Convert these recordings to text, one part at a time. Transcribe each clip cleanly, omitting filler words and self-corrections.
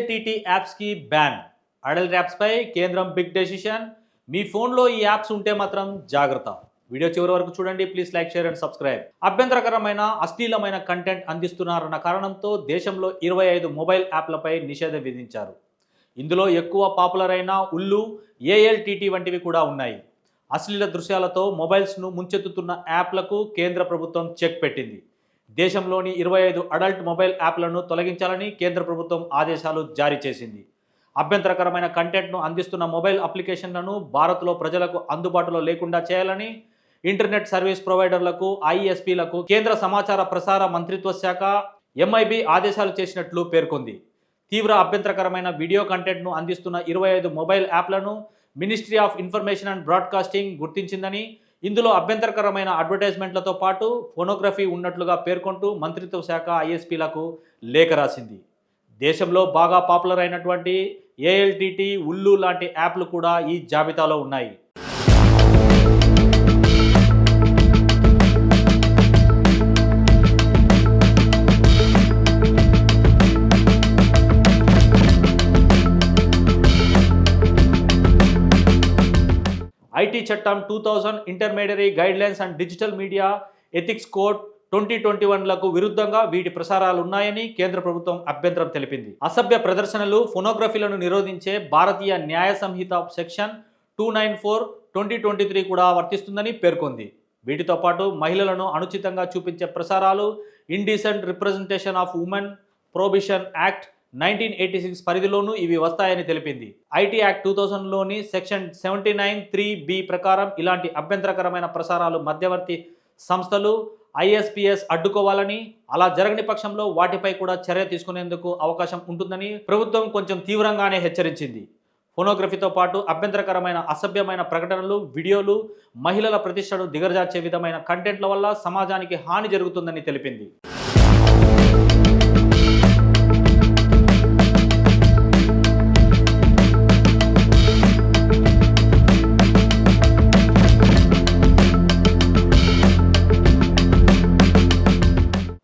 ఏఎల్టీటీ యాప్స్కి ban. Adult యాప్స్పై కేంద్రం big decision. మీ ఫోన్లో ఈ యాప్స్ ఉంటే మాత్రం జాగ్రత్త. వీడియో చివరి వరకు చూడండి. Please like, share and subscribe. అభ్యంతరకరమైన అశ్లీలమైన కంటెంట్ అందిస్తున్నారన్న కారణంతో దేశంలో 25 మొబైల్ యాప్లపై నిషేధం విధించారు. ఇందులో ఎక్కువ పాపులర్ అయిన ఉల్లు, ఏఎల్టీటీ వంటివి కూడా ఉన్నాయి. అశ్లీల దృశ్యాలతో మొబైల్స్ను ముంచెత్తుతున్న యాప్లకు కేంద్ర ప్రభుత్వం చెక్ పెట్టింది. దేశంలోని 25 అడల్ట్ మొబైల్ యాప్లను తొలగించాలని కేంద్ర ప్రభుత్వం ఆదేశాలు జారీ చేసింది. అభ్యంతరకరమైన కంటెంట్ను అందిస్తున్న మొబైల్ అప్లికేషన్లను భారత్లో ప్రజలకు అందుబాటులో లేకుండా చేయాలని ఇంటర్నెట్ సర్వీస్ ప్రొవైడర్లకు, ఐఎస్పీలకు కేంద్ర సమాచార ప్రసార మంత్రిత్వ శాఖ ఎంఐబి ఆదేశాలు చేసినట్లు పేర్కొంది. తీవ్ర అభ్యంతరకరమైన వీడియో కంటెంట్ను అందిస్తున్న 25 మొబైల్ యాప్లను Ministry of Information and Broadcasting గుర్తించిందని, ఇందులో అభ్యంతరకరమైన అడ్వర్టైజ్మెంట్లతో పాటు ఫోనోగ్రఫీ ఉన్నట్లుగా పేర్కొంటూ మంత్రిత్వ శాఖ ఐఎస్పీలకు లేఖ రాసింది. దేశంలో బాగా పాపులర్ అయినటువంటి ఏఎల్టీటీ, ఉల్లు లాంటి యాప్లు కూడా ఈ జాబితాలో ఉన్నాయి. ఐటీ చట్టం 2000, intermediary guidelines and digital media ethics code 2021లకు విరుద్ధంగా వీటి ప్రసారాలు ఉన్నాయని కేంద్ర ప్రభుత్వం అభ్యంతరం తెలిపింది. అసభ్య ప్రదర్శనలు, ఫోనోగ్రఫీలను నిరోధించే భారతీయ న్యాయ సంహిత సెక్షన్ 294/2023 కూడా వర్తిస్తుందని పేర్కొంది. వీటితో పాటు మహిళలను అనుచితంగా చూపించే ప్రసారాలు, indecent representation of women prohibition act 1986 పరిధిలోనూ ఇవి వస్తాయని తెలిపింది. ఐటీ యాక్ట్ 2000లోని సెక్షన్ 79(3)(b) ప్రకారం ఇలాంటి అభ్యంతరకరమైన ప్రసారాలు మధ్యవర్తి సంస్థలు, ఐఎస్పీఎస్ అడ్డుకోవాలని, అలా జరగని పక్షంలో వాటిపై కూడా చర్య తీసుకునేందుకు అవకాశం ఉంటుందని ప్రభుత్వం కొంచెం తీవ్రంగానే హెచ్చరించింది. ఫోనోగ్రఫీతో పాటు అభ్యంతరకరమైన అసభ్యమైన ప్రకటనలు, వీడియోలు, మహిళల ప్రతిష్టను దిగజార్చే విధమైన కంటెంట్ల వల్ల సమాజానికి హాని జరుగుతుందని తెలిపింది.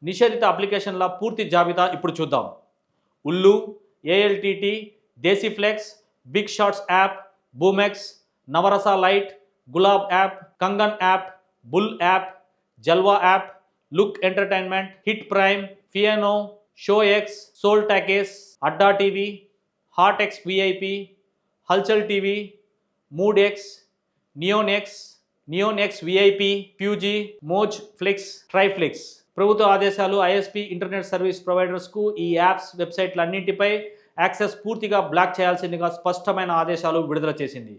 నిషేధిత అప్లికేషన్ల పూర్తి జాబితా ఇప్పుడు చూద్దాం. Ullu, ALTT, Desiflix, Big Shots app, Boomex, Navarasa Lite, Gulab app, Kangan app, Bull app, Jalwa app, Look Entertainment, Hit Prime, Fiano, Show X, Sol Talkies, Adda TV, Hot X VIP, Hulchul TV, Mood X, Neon X VIP, Fugi, Mojflix, Triflicks. ప్రభుత్వ ఆదేశాలు ISP, internet service ప్రొవైడర్స్కు ఈ apps, వెబ్సైట్లన్నింటిపై access పూర్తిగా block చేయాల్సిందిగా స్పష్టమైన ఆదేశాలు విడుదల చేసింది.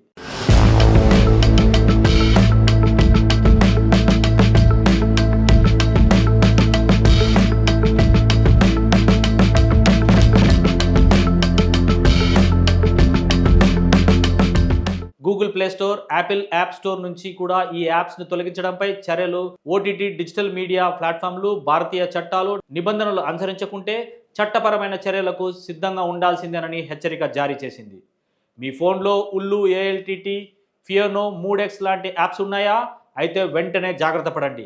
Google Play Store, Apple App Store నుంచి కూడా ఈ యాప్స్ను తొలగించడంపై చర్యలు. ఓటీటీ, డిజిటల్ మీడియా ప్లాట్ఫామ్లు భారతీయ చట్టాలు, నిబంధనలు అనుసరించకుంటే చట్టపరమైన చర్యలకు సిద్ధంగా ఉండాల్సిందేనని హెచ్చరిక జారీ చేసింది. మీ ఫోన్లో ఉల్లు, ఏఎల్టీటీ, ఫియానో, మూడ్ ఎక్స్ లాంటి యాప్స్ ఉన్నాయా? అయితే వెంటనే జాగ్రత్త పడండి.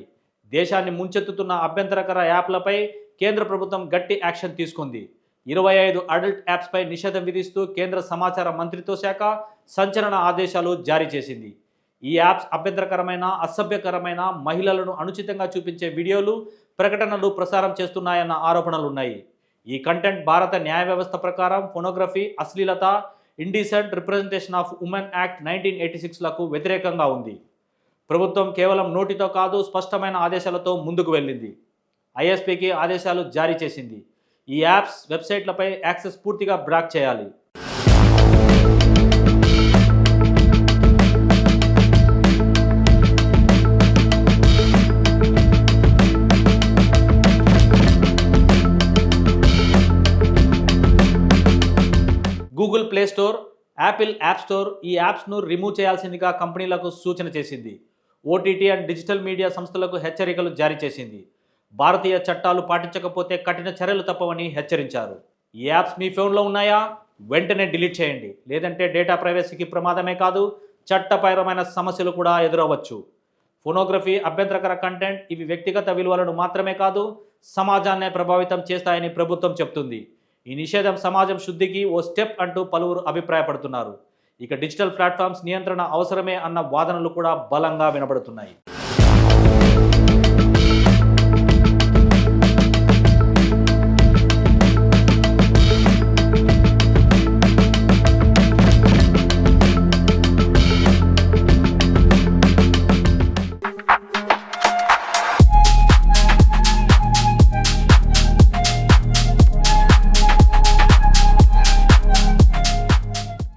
దేశాన్ని ముంచెత్తుతున్న అభ్యంతరకర యాప్లపై కేంద్ర ప్రభుత్వం గట్టి యాక్షన్ తీసుకుంది. 25 అడల్ట్ యాప్స్పై నిషేధం విధిస్తూ కేంద్ర సమాచార మంత్రిత్వ శాఖ సంచలన ఆదేశాలు జారీ చేసింది. ఈ యాప్స్ అభ్యంతరకరమైన, అసభ్యకరమైన, మహిళలను అనుచితంగా చూపించే వీడియోలు, ప్రకటనలు ప్రసారం చేస్తున్నాయన్న ఆరోపణలున్నాయి. ఈ కంటెంట్ భారత న్యాయ వ్యవస్థ ప్రకారం ఫోనోగ్రఫీ, అశ్లీలత, indecent representation of women act 1986లకు వ్యతిరేకంగా ఉంది. ప్రభుత్వం కేవలం నోటితో కాదు, స్పష్టమైన ఆదేశాలతో ముందుకు వెళ్ళింది. ఐఎస్పీకి ఆదేశాలు జారీ చేసింది. ఈ యాప్స్, వెబ్సైట్లపై యాక్సెస్ పూర్తిగా బ్లాక్ చేయాలి. Google Play Store, Apple App store ఈ యాప్స్ను రిమూవ్ చేయాల్సిందిగా కంపెనీలకు సూచన చేసింది. ఓటీటీ అండ్ డిజిటల్ మీడియా సంస్థలకు హెచ్చరికలు జారీ చేసింది. భారతీయ చట్టాలు పాటించకపోతే కఠిన చర్యలు తప్పవని హెచ్చరించారు. ఈ యాప్స్ మీ ఫోన్లో ఉన్నాయా? వెంటనే డిలీట్ చేయండి. లేదంటే డేటా ప్రైవసీకి ప్రమాదమే కాదు, చట్టపరమైన సమస్యలు కూడా ఎదురవచ్చు. ఫోనోగ్రఫీ, అభ్యంతరకర కంటెంట్ ఇవి వ్యక్తిగత విలువలను మాత్రమే కాదు, సమాజాన్నే ప్రభావితం చేస్తాయని ప్రభుత్వం చెప్తుంది. ఈ నిషేధం సమాజం శుద్ధికి ఓ స్టెప్ అంటూ పలువురు అభిప్రాయపడుతున్నారు. ఇక డిజిటల్ ప్లాట్ఫామ్స్ నియంత్రణ అవసరమే అన్న వాదనలు కూడా బలంగా వినబడుతున్నాయి.